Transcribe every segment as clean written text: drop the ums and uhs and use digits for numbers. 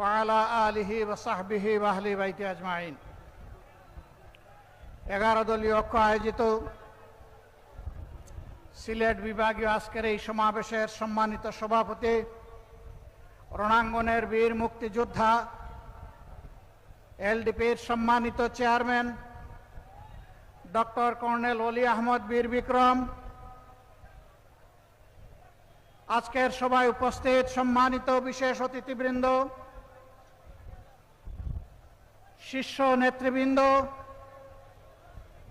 ওয়ালা আলিহি ওয়াসাহবিহি ওয়াহলি বাইতি আজমাইন। 11 দলীয় ঐক্য আয়োজিত সিলেট বিভাগীয় আজকের এই সমাবেশের সম্মানিত সভাপতি, রণাঙ্গনের বীর মুক্তিযোদ্ধা, এলডিপির সম্মানিত চেয়ারম্যান ডক্টর কর্নেল ওলি আহমদ বীর বিক্রম, আজকের সভায় উপস্থিত সম্মানিত বিশেষ অতিথিবৃন্দ, শীর্ষ নেতৃবৃন্দ,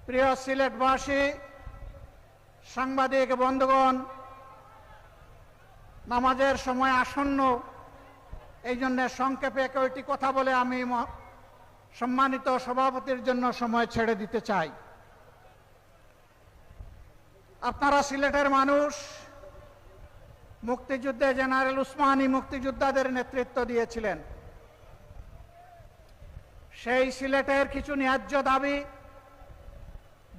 প্রিয় সিলেটবাসী, সাংবাদিক বন্ধুগণ, নামাজের সময় আসন্ন, এই জন্য সংক্ষেপে কয়েকটি কথা বলে আমি সম্মানিত সভাপতির জন্য সময় ছেড়ে দিতে চাই। আপনারা সিলেটের মানুষ, মুক্তিযুদ্ধে জেনারেল উসমানী মুক্তিযোদ্ধাদের নেতৃত্ব দিয়েছিলেন। সেই সিলেটের কিছু ন্যায্য দাবি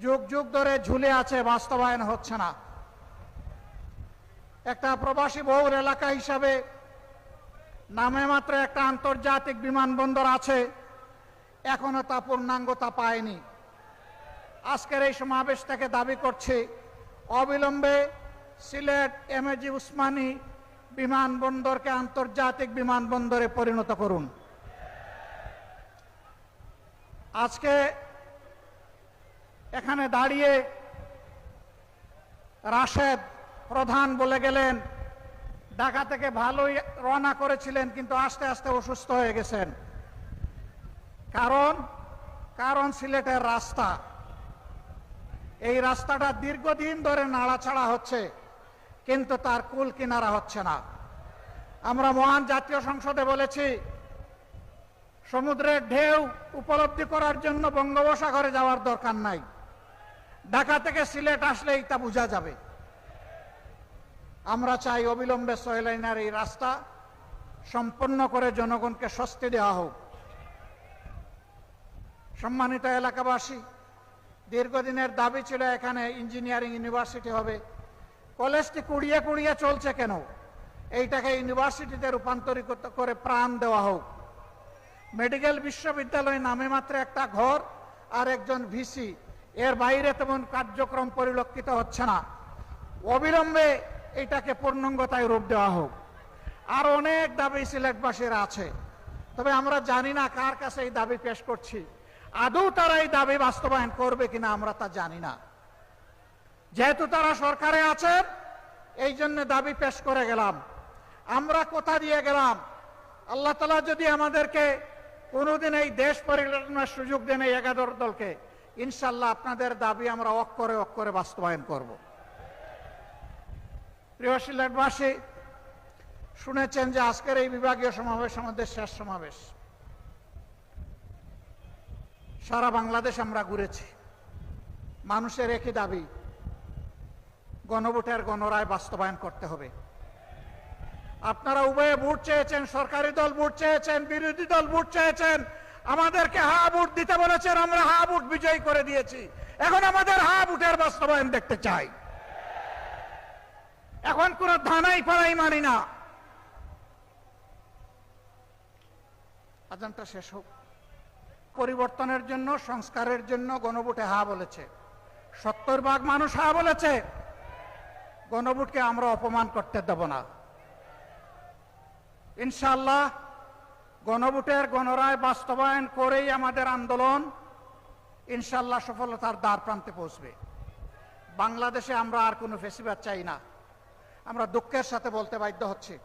যুগ যুগ ধরে ঝুলে আছে, বাস্তবায়ন হচ্ছে না। একটা প্রবাসী বহুল এলাকা হিসাবে নামে মাত্র একটা আন্তর্জাতিক বিমানবন্দর আছে, এখনো তা পূর্ণাঙ্গতা পায়নি। আজকের এই সমাবেশ থেকে দাবি করছি, অবিলম্বে সিলেট এমএজি উসমানী বিমানবন্দরকে আন্তর্জাতিক বিমানবন্দরে পরিণত করুন। আজকে এখানে দাঁড়িয়ে রাশেদ প্রধান বলে গেলেন, ঢাকা থেকে ভালোই রওনা করেছিলেন, কিন্তু আস্তে আস্তে অসুস্থ হয়ে গেছেন। কারণ সিলেটের রাস্তা, এই রাস্তাটা দীর্ঘদিন ধরে নাড়াচাড়া হচ্ছে, কিন্তু তার কুল কিনারা হচ্ছে না। আমরা মহান জাতীয় সংসদে বলেছি, সমুদ্রের ঢেউ উপলব্ধি করার জন্য বঙ্গোপসাগরে যাওয়ার দরকার নাই, ঢাকা থেকে সিলেট আসলেই তা বোঝা যাবে। আমরা চাই অবিলম্বে 6 লাইনের এই রাস্তা সম্পন্ন করে জনগণকে স্বস্তি দেওয়া হোক। সম্মানিত এলাকাবাসী, দীর্ঘদিনের দাবি ছিল এখানে ইঞ্জিনিয়ারিং ইউনিভার্সিটি হবে। কলেজটি কুড়িয়ে কুড়িয়ে চলছে কেন? এইটাকে ইউনিভার্সিটিতে রূপান্তরিত করে প্রাণ দেওয়া হোক। মেডিকেল বিশ্ববিদ্যালয় নামে মাত্র একটা ঘর আর একজন ভিসি, এর বাইরে তেমন কার্যক্রম পরিলক্ষিত হচ্ছে না। অবিলম্বে এটাকে পূর্ণাঙ্গতায় রূপ দেওয়া হোক। আর অনেক দাবি সিলেটবাসীর আছে, তবে আমরা জানি না কার কাছে এই দাবি পেশ করছি। আদৌ তারা এই দাবি বাস্তবায়ন করবে কিনা আমরা তা জানি না। যেহেতু তারা সরকারে আছেন, এই জন্য দাবি পেশ করে গেলাম। আমরা কথা দিয়ে গেলাম, আল্লাহ তাআলা যদি আমাদেরকে কোনোদিন এই দেশ পরিচালনার সুযোগ দেন, এই 11 দলকে, ইনশাল্লাহ আপনাদের দাবি আমরা অক্ষরে অক্ষরে বাস্তবায়ন করব। প্রিয় সিলেটবাসী, শুনেছেন যে আজকের এই বিভাগীয় সমাবেশ আমাদের শেষ সমাবেশ। সারা বাংলাদেশ আমরা ঘুরেছি, মানুষের একই দাবি, গণভোটের গণরায় বাস্তবায়ন করতে হবে। আপনারা উভয়ে ভোট চেয়েছেন, সরকারি দল ভোট চেয়েছেন, বিরোধী দল ভোট চেয়েছেন, আমাদেরকে হা ভোট দিতে বলেছেন, আমরা হা ভোট বিজয়ী করে দিয়েছি। এখন আমাদের হা ভোটের বাস্তবায়ন দেখতে চাই। এখন কোন ধানাই পাড়াই মানি না। আজানটা শেষ হোক। পরিবর্তনের জন্য, সংস্কারের জন্য গণভোটে হা বলেছে, 70% মানুষ হা বলেছে। গণভোটকে আমরা অপমান করতে দেব না। ইনশাআল্লাহ গণভোটের গণরায় বাস্তবায়ন করেই আমাদের আন্দোলন ইনশাআল্লাহ সফলতার দ্বার প্রান্তে পৌঁছবে। বাংলাদেশে আমরা আর কোনো ফেসিবাদ চাই না। আমরা দুঃখের সাথে বলতে বাধ্য হচ্ছি,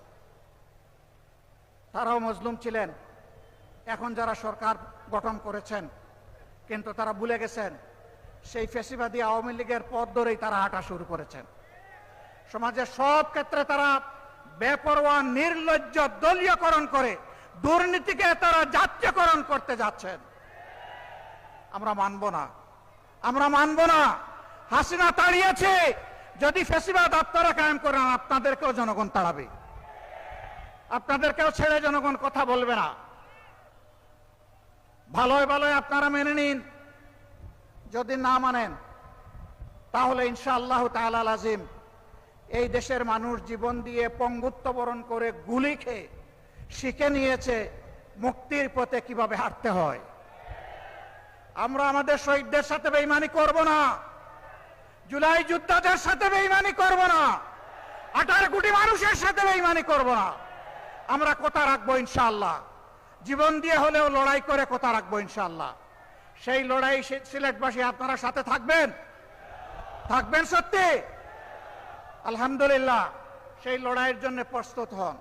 তারাও মজলুম ছিলেন। এখন যারা সরকার গঠন করেছেন, কিন্তু তারা ভুলে গেছেন সেই ফেসিবাদী আওয়ামী লীগের পথ ধরেই তারা হাঁটা শুরু করেছেন। সমাজের সব ক্ষেত্রে তারা বেপরোয়া, নির্লজ্জ দলীয়করণ করে দুর্নীতিকে তারা জাতীয়করণ করতে যাচ্ছেন। আমরা মানব না, আমরা মানব না। হাসিনা তাড়িয়েছে, যদি ফেসিবাদ আপনারা কায়েম করেন, আপনাদেরকেও জনগণ তাড়াবে, আপনাদেরকেও ছেড়ে জনগণ কথা বলবে না। ভালোই ভালোই আপনারা মেনে নিন। যদি না মানেন, তাহলে ইনশাআল্লাহ তাআলা লাজিম এই দেশের মানুষ জীবন দিয়ে পঙ্গুত্ব বরণ করে গুলি খেয়ে শিখে নিয়েছে মুক্তির পথে কিভাবে হাঁটতে হয়। আমরা আমাদের শহীদদের সাথে বেঈমানি করব না, জুলাই যোদ্ধাদের সাথে বেঈমানি করব না, 18 কোটি মানুষের সাথে বেঈমানি করব না। আমরা কথা রাখবো ইনশাআল্লাহ, জীবন দিয়ে হলেও লড়াই করে কথা রাখবো ইনশাআল্লাহ। সেই লড়াই সিলেটবাসী আপনারা সাথে থাকবেন, থাকবেন সত্যি? আলহামদুলিল্লাহ, সেই লড়াইয়ের জন্য প্রস্তুত হন।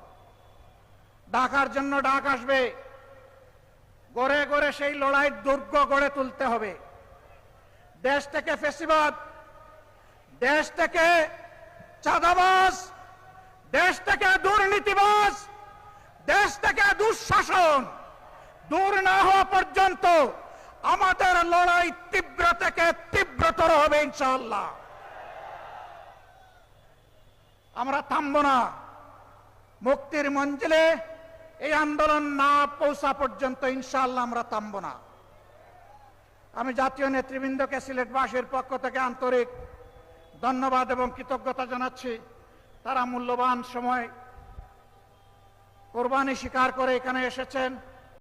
ডাকার জন্য ডাক আসবে, গড়ে গড়ে সেই লড়াইয়ের দুর্গ গড়ে তুলতে হবে। দেশ থেকে ফ্যাসিবাদ, দেশ থেকে চাঁদাবাজ, দেশ থেকে দুর্নীতিবাজ, দেশ থেকে দুঃশাসন দূর না হওয়া পর্যন্ত আমাদের লড়াই তীব্র থেকে তীব্রতর হবে ইনশাআল্লাহ। আমরা থামব না, মুক্তির মঞ্জিলে এই আন্দোলন না পৌঁছা পর্যন্ত ইনশাআল্লাহ আমরা থামব না। আমি জাতীয় নেতৃবৃন্দকে সিলেটবাসীর পক্ষ থেকে আন্তরিক ধন্যবাদ এবং কৃতজ্ঞতা জানাচ্ছি। তারা মূল্যবান সময় কোরবানি স্বীকার করে এখানে এসেছেন।